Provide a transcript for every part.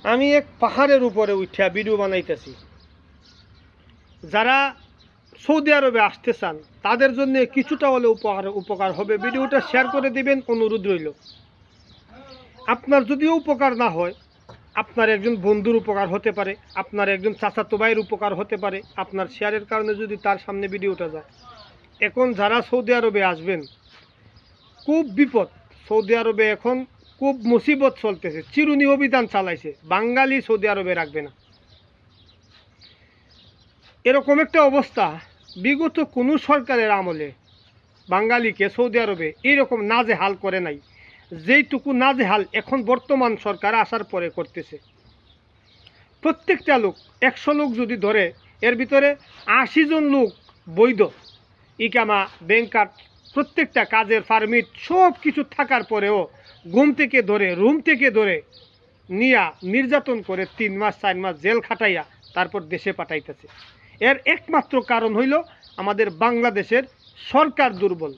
আমি এক পাহাড়ের উপরে উঠা ভিডিও বানাইতেছি। যারা সৌদি আরবে আসতে চান তাদের জন্য কিছুটা হলে উপকার হবে। ভিডিওটা শেয়ার করে দিবেন, অনুরোধ রইল। আপনার যদিও উপকার না হয়, আপনার একজন বন্ধুর উপকার হতে পারে, আপনার একজন চাচাতো ভাইয়ের উপকার হতে পারে আপনার শেয়ারের কারণে, যদি তার সামনে ভিডিওটা যায়। এখন যারা সৌদি আরবে আসবেন, খুব বিপদ। সৌদি আরবে এখন খুব মুসিবত চলতেছে। চিরুনি অভিযান চালাইছে, বাঙালি সৌদি আরবে রাখবে না, এরকম একটা অবস্থা। বিগত কোনো সরকারের আমলে বাঙালিকে সৌদি আরবে এইরকম নাজেহাল করে নাই, যেইটুকু নাজেহাল এখন বর্তমান সরকার আসার পরে করতেছে। প্রত্যেকটা লোক, 100 লোক যদি ধরে, এর ভিতরে 80 জন লোক বৈধ, ইকামা, ব্যাংক কার্ড, প্রত্যেকটা কাজের পারমিট সব কিছু থাকার পরেও ঘুম থেকে ধরে, রুম থেকে ধরে নিয়া নির্যাতন করে 3 মাস 4 মাস জেল খাটাইয়া তারপর দেশে পাঠাইতেছে। এর একমাত্র কারণ হইল আমাদের বাংলাদেশের সরকার দুর্বল।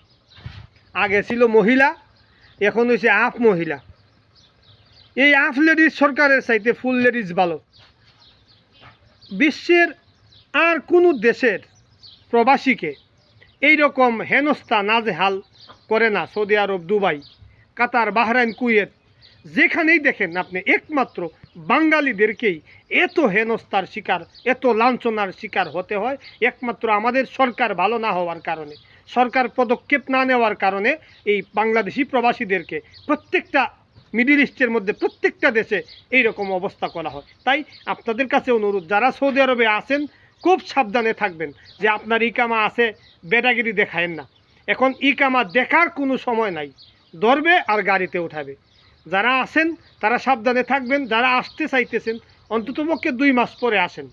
আগে ছিল মহিলা, এখন হয়েছে আফ মহিলা। এই আফ লেডিস সরকারের চাইতে ফুল লেডিস ভালো। বিশ্বের আর কোনো দেশের প্রবাসীকে এই রকম হেনস্থা নাজেহাল করে না সৌদি আরব, দুবাই, কাতার, বাহরাইন, কুয়েত, যেখানেই দেখেন আপনি, একমাত্র বাঙালিদেরকেই এত হেনস্থার শিকার, এত লাঞ্ছনার শিকার হতে হয় একমাত্র আমাদের সরকার ভালো না হওয়ার কারণে, সরকার পদক্ষেপ না নেওয়ার কারণে। এই বাংলাদেশি প্রবাসীদেরকে প্রত্যেকটা মিডিল ইস্টের মধ্যে প্রত্যেকটা দেশে এই রকম অবস্থা করা হয়। তাই আপনাদের কাছে অনুরোধ, যারা সৌদি আরবে আছেন খুব সাবধানে থাকবেন, যে আপনার ইকামা আছে, বেটাগিরি দেখায়েন না। এখন ইকামা দেখার কোনো সময় নাই, ধরবে আর গাড়িতে উঠাবে। যারা আছেন তারা সাবধানে থাকবেন, যারা আসতে চাইতেছেন অন্ততপক্ষে 2 মাস পরে আসেন।